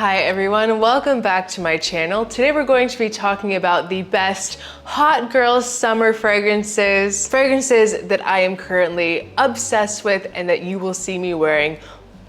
Hi everyone, welcome back to my channel. Today we're going to be talking about the best hot girl summer fragrances that I am currently obsessed with and that you will see me wearing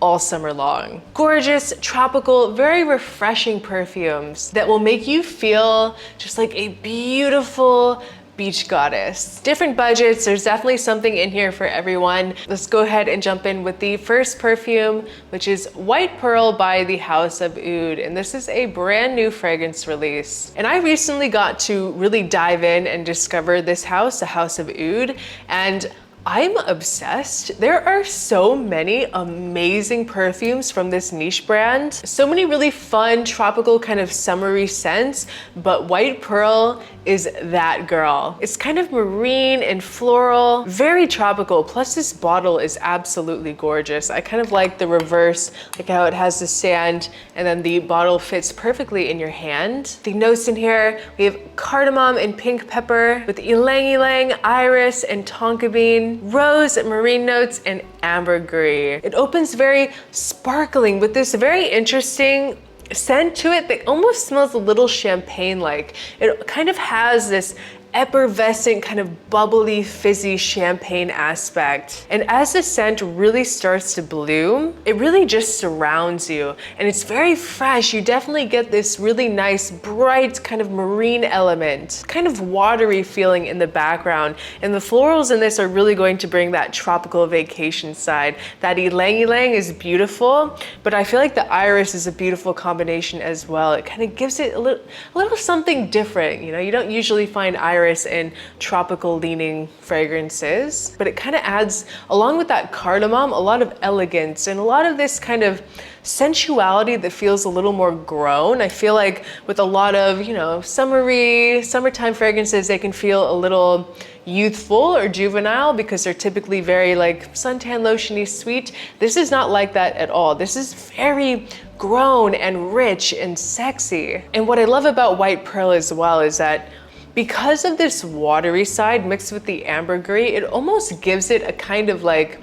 all summer long. Gorgeous, tropical, very refreshing perfumes that will make you feel just like a beautiful beach goddess. Different budgets, there's definitely something in here for everyone. Let's go ahead and jump in with the first perfume, which is White Pearl by the House of Oud. And this is a brand new fragrance release. And I recently got to really dive in and discover this house, the House of Oud, and I'm obsessed. There are so many amazing perfumes from this niche brand. So many really fun, tropical kind of summery scents, but White Pearl is that girl. It's kind of marine and floral, very tropical. Plus this bottle is absolutely gorgeous. I kind of like the reverse, like how it has the sand and then the bottle fits perfectly in your hand. The notes in here, we have cardamom and pink pepper with ylang ylang, iris and tonka bean, rose, marine notes, and ambergris. It opens very sparkling with this very interesting scent to it that almost smells a little champagne-like. It kind of has this effervescent, kind of bubbly, fizzy champagne aspect. And as the scent really starts to bloom, it really just surrounds you. And it's very fresh. You definitely get this really nice, bright kind of marine element, kind of watery feeling in the background. And the florals in this are really going to bring that tropical vacation side. That ylang ylang is beautiful, but I feel like the iris is a beautiful combination as well. It kind of gives it a little something different. You know, you don't usually find iris in tropical leaning fragrances, but it kind of adds, along with that cardamom, a lot of elegance and a lot of this kind of sensuality that feels a little more grown. I feel like with a lot of, you know, summertime fragrances, they can feel a little youthful or juvenile because they're typically very like suntan lotiony sweet. This is not like that at all. This is very grown and rich and sexy. And what I love about White Pearl as well is that because of this watery side mixed with the ambergris, it almost gives it a kind of like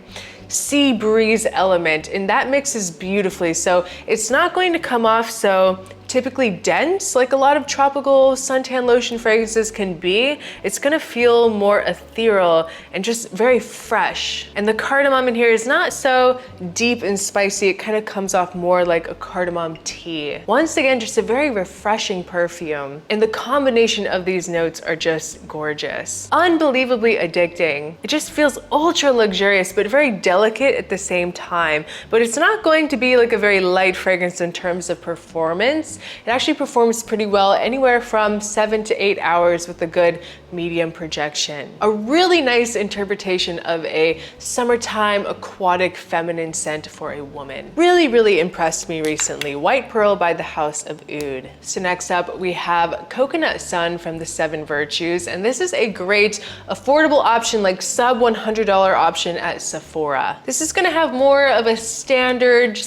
sea breeze element, and that mixes beautifully. So it's not going to come off so typically dense like a lot of tropical suntan lotion fragrances can be. It's gonna feel more ethereal and just very fresh. And the cardamom in here is not so deep and spicy. It kind of comes off more like a cardamom tea. Once again, just a very refreshing perfume. And the combination of these notes are just gorgeous. Unbelievably addicting. It just feels ultra luxurious, but very delicate at the same time. But it's not going to be like a very light fragrance in terms of performance. It actually performs pretty well, anywhere from 7 to 8 hours with a good medium projection. A really nice interpretation of a summertime aquatic feminine scent for a woman. Really, really impressed me recently. White Pearl by the House of Oud. So next up we have Coconut Sun from the Seven Virtues, and this is a great affordable option, like sub $100 option at Sephora. This is gonna have more of a standard,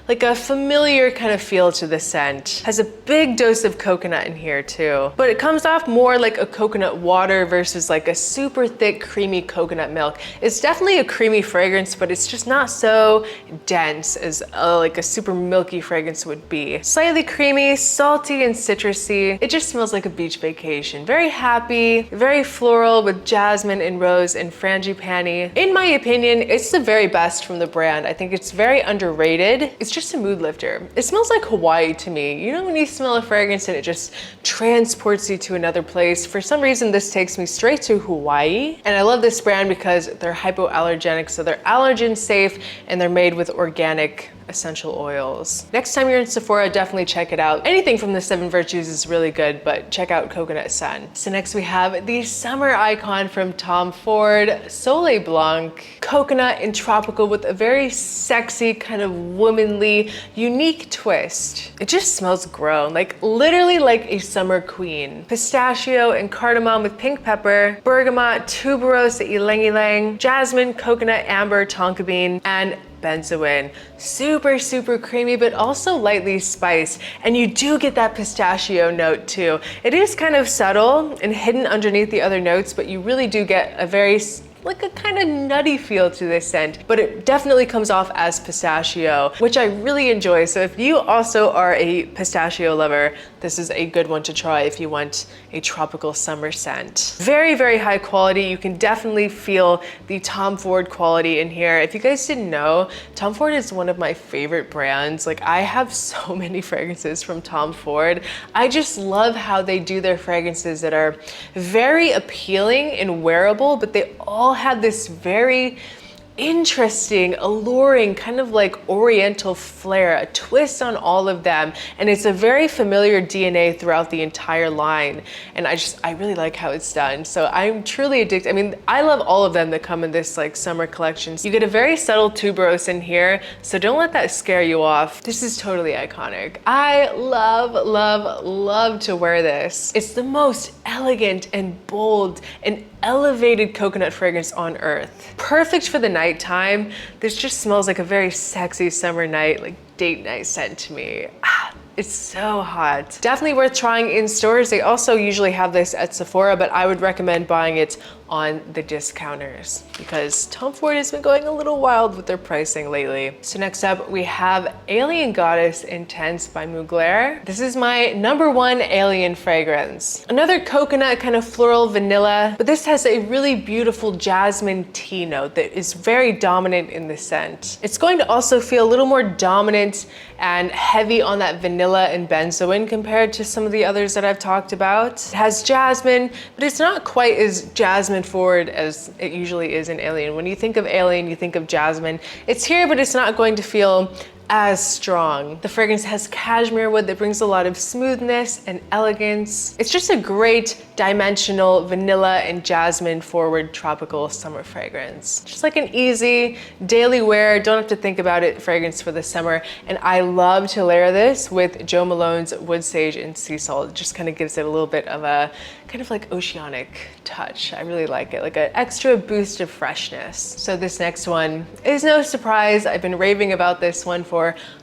like a familiar kind of feel to the scent. Has a big dose of coconut in here too, but it comes off more like a coconut water versus like a super thick, creamy coconut milk. It's definitely a creamy fragrance, but it's just not so dense as like a super milky fragrance would be. Slightly creamy, salty, and citrusy. It just smells like a beach vacation. Very happy, very floral with jasmine and rose and frangipani. In my opinion, it's the very best from the brand. I think it's very underrated. It's just a mood lifter. It smells like Hawaii to me. You know when you smell a fragrance and it just transports you to another place? For some reason, this takes me straight to Hawaii. And I love this brand because they're hypoallergenic, so they're allergen safe and they're made with organic essential oils. Next time you're in Sephora, definitely check it out. Anything from the Seven Virtues is really good, but check out Coconut Sun. So next we have the summer icon from Tom Ford, Soleil Blanc. Coconut and tropical with a very sexy, kind of womanly, unique twist. It just smells grown, like literally like a summer queen. Pistachio and cardamom with pink pepper, bergamot, tuberose, ylang ylang, jasmine, coconut, amber, tonka bean, and benzoin. Super, super creamy, but also lightly spiced. And you do get that pistachio note too. It is kind of subtle and hidden underneath the other notes, but you really do get a very like a kind of nutty feel to this scent, but it definitely comes off as pistachio, which I really enjoy. So if you also are a pistachio lover, this is a good one to try if you want a tropical summer scent. Very, very high quality. You can definitely feel the Tom Ford quality in here. If you guys didn't know, Tom Ford is one of my favorite brands. Like, I have so many fragrances from Tom Ford. I just love how they do their fragrances that are very appealing and wearable, but they all have this very interesting, alluring, kind of like oriental flair, a twist on all of them. And it's a very familiar DNA throughout the entire line. And I really like how it's done. So I'm truly addicted. I mean, I love all of them that come in this like summer collection. You get a very subtle tuberose in here, so don't let that scare you off. This is totally iconic. I love, love, love to wear this. It's the most elegant and bold and elevated coconut fragrance on earth. Perfect for the nighttime. This just smells like a very sexy summer night, like date night scent to me. It's so hot. Definitely worth trying in stores. They also usually have this at Sephora, but I would recommend buying it on the discounters because Tom Ford has been going a little wild with their pricing lately. So next up, we have Alien Goddess Intense by Mugler. This is my #1 alien fragrance. Another coconut kind of floral vanilla, but this has a really beautiful jasmine tea note that is very dominant in the scent. It's going to also feel a little more dominant and heavy on that vanilla and benzoin compared to some of the others that I've talked about. It has jasmine, but it's not quite as jasmine forward as it usually is in Alien. When you think of Alien, you think of jasmine. It's here, but it's not going to feel as strong. The fragrance has cashmere wood that brings a lot of smoothness and elegance. It's just a great dimensional vanilla and jasmine forward tropical summer fragrance. Just like an easy daily wear, don't have to think about it fragrance for the summer. And I love to layer this with Jo Malone's Wood Sage and Sea Salt. It just kind of gives it a little bit of a kind of like oceanic touch. I really like it, like an extra boost of freshness. So this next one is no surprise. I've been raving about this one for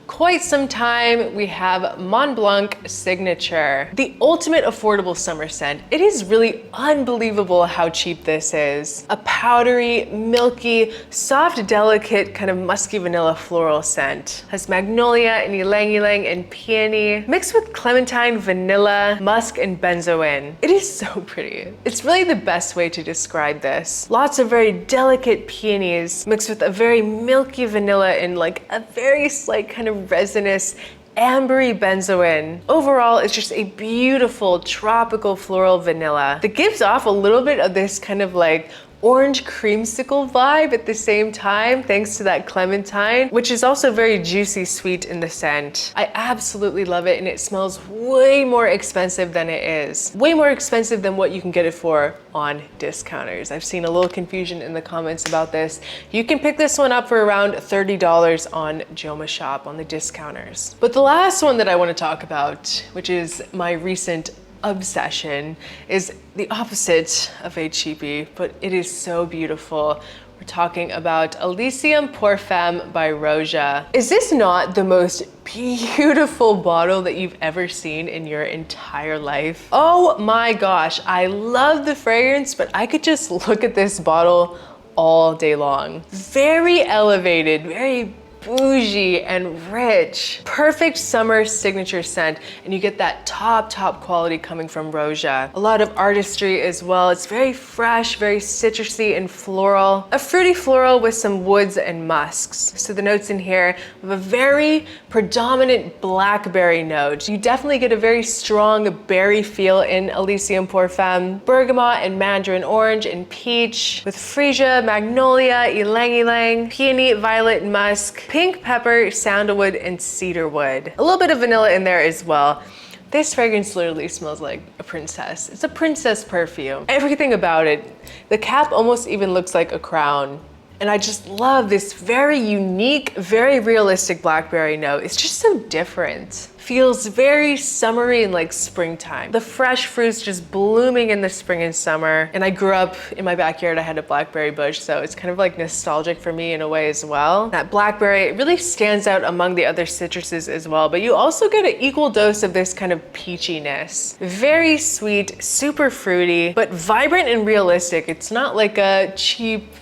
quite some time. We have Mont Blanc Signature, the ultimate affordable summer scent. It is really unbelievable how cheap this is. A powdery, milky, soft, delicate, kind of musky vanilla floral scent. Has magnolia and ylang ylang and peony, mixed with clementine, vanilla, musk, and benzoin. It is so pretty. It's really the best way to describe this. Lots of very delicate peonies mixed with a very milky vanilla and like a very slight kind of resinous ambery benzoin. Overall, it's just a beautiful tropical floral vanilla that gives off a little bit of this kind of like orange creamsicle vibe at the same time, thanks to that clementine, which is also very juicy sweet in the scent. I absolutely love it, and it smells way more expensive than it is. Way more expensive than what you can get it for on discounters. I've seen a little confusion in the comments about this. You can pick this one up for around $30 on Joma Shop on the discounters. But the last one that I want to talk about, which is my recent obsession, is the opposite of a cheapie, but it is so beautiful. We're talking about Elysium Pour Femme by Roja. Is this not the most beautiful bottle that you've ever seen in your entire life? Oh my gosh, I love the fragrance, but I could just look at this bottle all day long. Very elevated, very bougie and rich. Perfect summer signature scent, and you get that top quality coming from Roja. A lot of artistry as well. It's very fresh, very citrusy and floral. A fruity floral with some woods and musks. So the notes in here have a very predominant blackberry note. You definitely get a very strong berry feel in Elysium Pour Femme. Bergamot and mandarin orange and peach with freesia, magnolia, ylang ylang, peony, violet, musk, pink pepper, sandalwood, and cedarwood. A little bit of vanilla in there as well. This fragrance literally smells like a princess. It's a princess perfume. Everything about it. The cap almost even looks like a crown. And I just love this very unique, very realistic blackberry note. It's just so different. Feels very summery and like springtime. The fresh fruits just blooming in the spring and summer. And I grew up in my backyard, I had a blackberry bush, so it's kind of like nostalgic for me in a way as well. That blackberry, it really stands out among the other citruses as well, but you also get an equal dose of this kind of peachiness. Very sweet, super fruity, but vibrant and realistic. It's not like a cheap,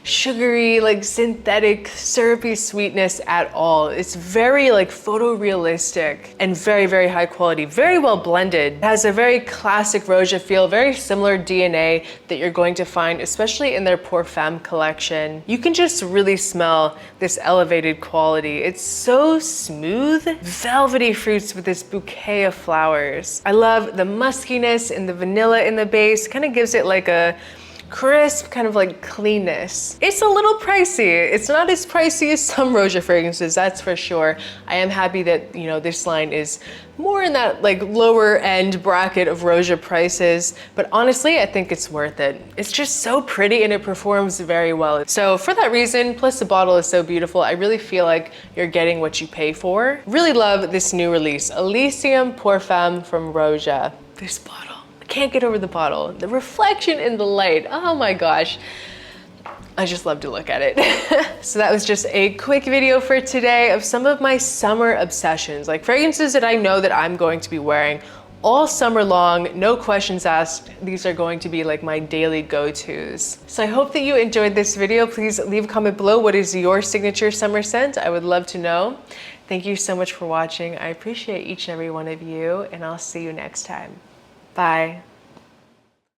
sugary, like synthetic, syrupy sweetness at all. It's very like photorealistic and very, very high quality, very well blended. It has a very classic Rosé feel, very similar DNA that you're going to find, especially in their Femme collection. You can just really smell this elevated quality. It's so smooth, velvety fruits with this bouquet of flowers. I love the muskiness and the vanilla in the base, kind of gives it like a crisp, kind of like cleanness. It's a little pricey. It's not as pricey as some Rosé fragrances, that's for sure. I am happy that, you know, this line is more in that like lower end bracket of Rosé prices, but honestly, I think it's worth it. It's just so pretty and it performs very well. So for that reason, plus the bottle is so beautiful, I really feel like you're getting what you pay for. Really love this new release, Elysium Femme from Rosé. This bottle. Can't get over the bottle. The reflection in the light, oh my gosh. I just love to look at it. So that was just a quick video for today of some of my summer obsessions, like fragrances that I know that I'm going to be wearing all summer long, no questions asked. These are going to be like my daily go-tos. So I hope that you enjoyed this video. Please leave a comment below. What is your signature summer scent? I would love to know. Thank you so much for watching. I appreciate each and every one of you, and I'll see you next time. Bye.